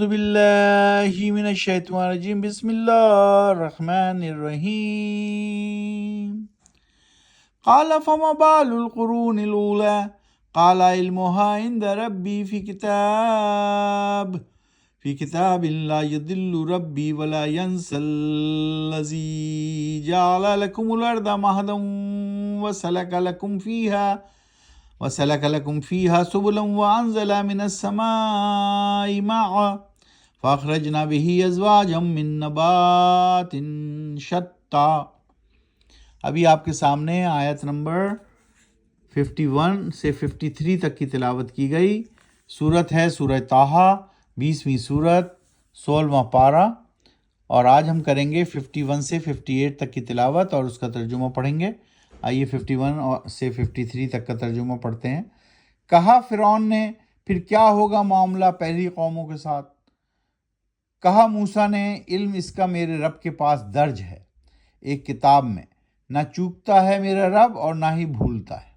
أعوذ بالله من الشيطان الرجيم بسم الله الرحمن الرحيم قال فما بال القرون الأولى قال علمها عند ربي في كتاب لا يضل ربي ولا ينسى الذي جعل لكم الأرض مهدا وسلك لكم فيها سبلا وأنزل من السماء ماء فأخرجنا به أزواجا من نبات شتى۔ ابھی آپ کے سامنے آیت نمبر 51 سے 53 تک کی تلاوت کی گئی۔ سورت ہے سورہ طٰہٰ، 20ویں سورت، 16واں پارہ، اور آج ہم کریں گے 51 سے 58 تک کی تلاوت اور اس کا ترجمہ پڑھیں گے۔ آئیے 51 سے 53 تک کا ترجمہ پڑھتے ہیں۔ کہا فرعون نے، پھر کیا ہوگا معاملہ پہلی قوموں کے ساتھ؟ کہا موسیٰ نے، علم اس کا میرے رب کے پاس درج ہے ایک کتاب میں، نہ چوکتا ہے میرا رب اور نہ ہی بھولتا ہے۔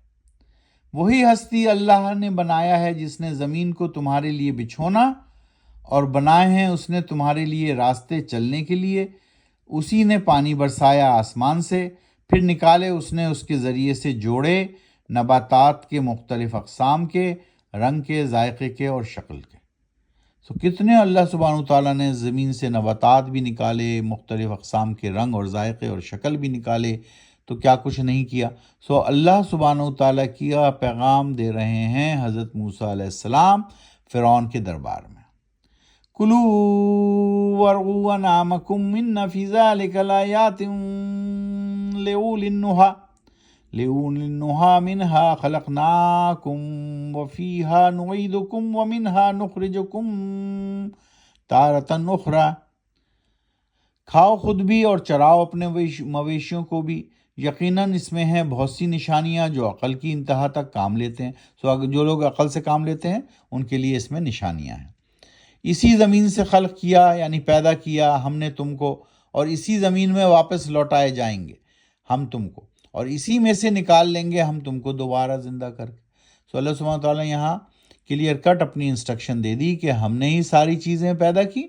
وہی ہستی اللہ نے بنایا ہے جس نے زمین کو تمہارے لیے بچھونا اور بنائے ہیں اس نے تمہارے لیے راستے چلنے کے لیے۔ اسی نے پانی برسایا آسمان سے، پھر نکالے اس نے اس کے ذریعے سے جوڑے نباتات کے مختلف اقسام کے، رنگ کے، ذائقے کے اور شکل کے۔ کتنے اللہ سبحانہ وتعالیٰ نے زمین سے نباتات بھی نکالے، مختلف اقسام کے رنگ اور ذائقے اور شکل بھی نکالے، تو کیا کچھ نہیں کیا۔ اللہ سبحانہ وتعالیٰ کیا پیغام دے رہے ہیں حضرت موسیٰ علیہ السلام فرعون کے دربار میں۔ کُلُوا وَارْعُوا أَنْعَامَكُمْ إِنَّ فِي ذَلِكَ لَآيَاتٍ لِأُولِي النُّهَىٰ مِنْهَا خَلَقْنَاكُمْ وَفِيهَا نُعِيدُكُمْ وَمِنْهَا نُخْرِجُكُمْ تَارَةً أُخْرَىٰ۔ کھاؤ خود بھی اور چراؤ اپنے مویشیوں کو بھی، یقیناً اس میں ہیں بہت سی نشانیاں جو عقل کی انتہا تک کام لیتے ہیں۔ جو لوگ عقل سے کام لیتے ہیں ان کے لیے اس میں نشانیاں ہیں۔ اسی زمین سے خلق کیا، یعنی پیدا کیا ہم نے تم کو، اور اسی زمین میں واپس لوٹائے جائیں گے ہم تم کو، اور اسی میں سے نکال لیں گے ہم تم کو دوبارہ زندہ کر کے۔ اللہ سبحانہ تعالیٰ یہاں کلیئر کٹ اپنی انسٹرکشن دے دی کہ ہم نے ہی ساری چیزیں پیدا کی،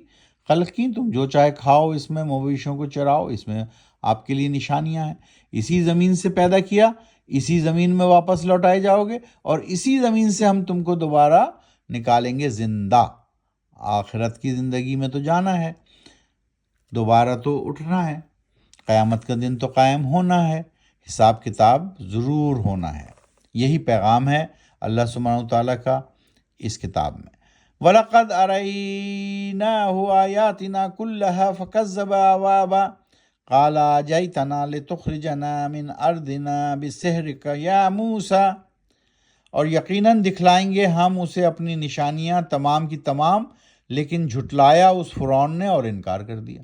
خلق کی، تم جو چاہے کھاؤ، اس میں مویشیوں کو چراؤ، اس میں آپ کے لیے نشانیاں ہیں۔ اسی زمین سے پیدا کیا، اسی زمین میں واپس لوٹائے جاؤ گے، اور اسی زمین سے ہم تم کو دوبارہ نکالیں گے زندہ۔ آخرت کی زندگی میں تو جانا ہے، دوبارہ تو اٹھنا ہے، قیامت کا دن تو قائم ہونا ہے، حساب کتاب ضرور ہونا ہے۔ یہی پیغام ہے اللہ سبحانہ تعالیٰ کا اس کتاب میں۔ وَلَقَدْ أَرَيْنَاهُ آيَاتِنَا كُلَّهَا فَكَذَّبَ وَأَبَىٰ قَالَ أَجِئْتَنَا لِتُخْرِجَنَا مِنْ أَرْضِنَا بِسِحْرِكَ يَا مُوسَىٰ، اور یقیناً دکھلائیں گے ہم اسے اپنی نشانیاں تمام کی تمام، لیکن جھٹلایا اس فرعون نے اور انکار کر دیا۔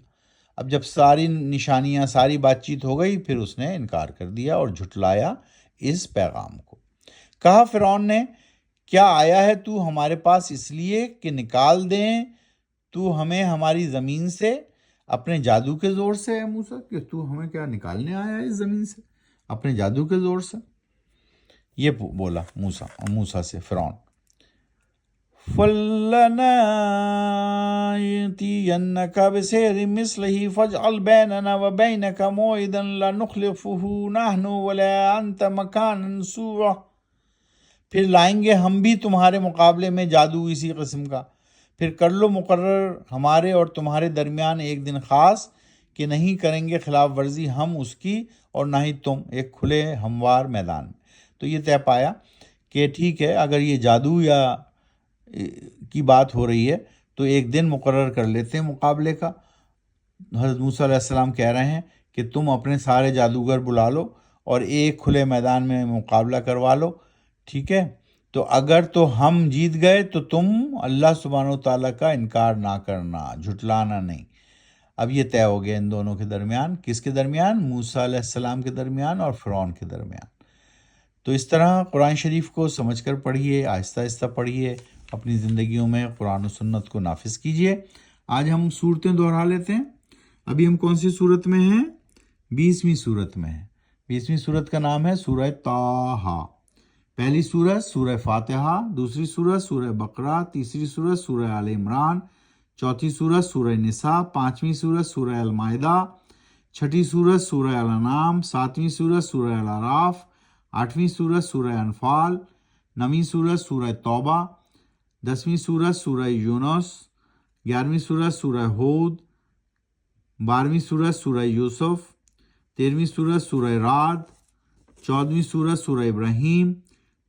اب جب ساری نشانیاں، ساری بات چیت ہو گئی، پھر اس نے انکار کر دیا اور جھٹلایا اس پیغام کو۔ کہا فرعون نے، کیا آیا ہے تو ہمارے پاس اس لیے کہ نکال دیں تو ہمیں ہماری زمین سے اپنے جادو کے زور سے؟ ہے موسیٰ کہ تو ہمیں کیا نکالنے آیا ہے اس زمین سے اپنے جادو کے زور سے؟ یہ بولا موسیٰ سے فرعون۔ فَلَنَأْتِيَنَّكَ بِسِحْرٍ مِّثْلِهِ فَاجْعَلْ بَيْنَنَا وَبَيْنَكَ مَوْعِدًا لَا نُخْلِفُهُ نَحْنُ وَلَا أَنْتَ مَكَانًا سُوًى، پھر لائیں گے ہم بھی تمہارے مقابلے میں جادو اسی قسم کا، پھر کر لو مقرر ہمارے اور تمہارے درمیان ایک دن خاص کہ نہیں کریں گے خلاف ورزی ہم اس کی اور نہ ہی تم، ایک کھلے ہموار میدان میں۔ تو یہ طے پایا کہ ٹھیک ہے، اگر یہ جادو یا کی بات ہو رہی ہے تو ایک دن مقرر کر لیتے ہیں مقابلے کا۔ حضرت موسیٰ علیہ السلام کہہ رہے ہیں کہ تم اپنے سارے جادوگر بلا لو اور ایک کھلے میدان میں مقابلہ کروا لو، ٹھیک ہے؟ تو اگر تو ہم جیت گئے تو تم اللہ سبحانہ وتعالیٰ کا انکار نہ کرنا، جھٹلانا نہیں۔ اب یہ طے ہو گیا ان دونوں کے درمیان۔ کس کے درمیان؟ موسیٰ علیہ السلام کے درمیان اور فرعون کے درمیان۔ تو اس طرح قرآن شریف کو سمجھ کر پڑھیے، آہستہ آہستہ پڑھیے، اپنی زندگیوں میں قرآن و سنت کو نافذ کیجیے۔ آج ہم صورتیں دہرا لیتے ہیں۔ ابھی ہم کون سی صورت میں ہیں؟ 20ویں صورت میں ہیں۔ 20ویں صورت کا نام ہے سورہ طٰہٰ۔ پہلی سورت سورہ فاتحہ، دوسری سورت سورہ بقرہ، تیسری سورت سورہ آل عمران، چوتھی سورت سورہ نساء، پانچویں سورت سورہ المائدہ، چھٹی سورت سورہ الانعام، ساتویں سورت سورہ الاعراف، آٹھویں سورت سورہ انفال، نویں سورت سورہ توبہ، 10ویں سورت سورہ یونس، 11ویں سورت سورہ ہود، 12ویں سورت سورہ یوسف، 13ویں سورت سورہ رعد، 14ویں سورت سورہ ابراہیم،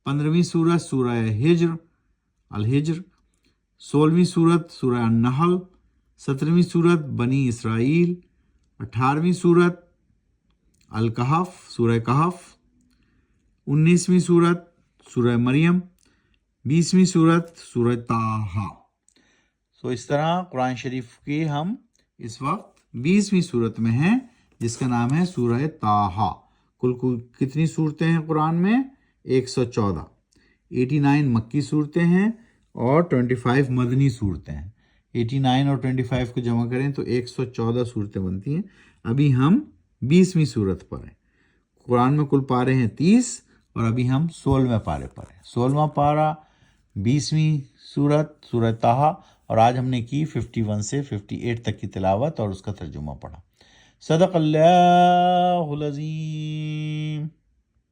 15ویں سورت سورہ الحجر، 16ویں سورت سورہ النحل، 17ویں سورت بنی اسرائیل، 18ویں سورت الکہف سورہ کہف، 19ویں سورت سورہ مریم، 20ویں سورت سورہ طٰہٰ۔ اس طرح قرآن شریف کی ہم اس وقت 20ویں سورت میں ہیں جس کا نام ہے سورہ طٰہٰ۔ کل کتنی صورتیں ہیں قرآن میں؟ 114، 89 مکی صورتیں ہیں اور 25 مدنی صورتیں ہیں۔ 89 اور 25 کو جمع کریں تو 114 صورتیں بنتی ہیں۔ ابھی ہم 20ویں صورت پر ہیں۔ قرآن میں کل پارے ہیں 30 اور ابھی ہم 16ویں پارے پر ہیں۔ 16واں پارہ 20ویں سورت سورہ طٰہٰ، اور آج ہم نے کی 51 سے 58 تک کی تلاوت اور اس کا ترجمہ پڑھا۔ صدق اللہ العظیم۔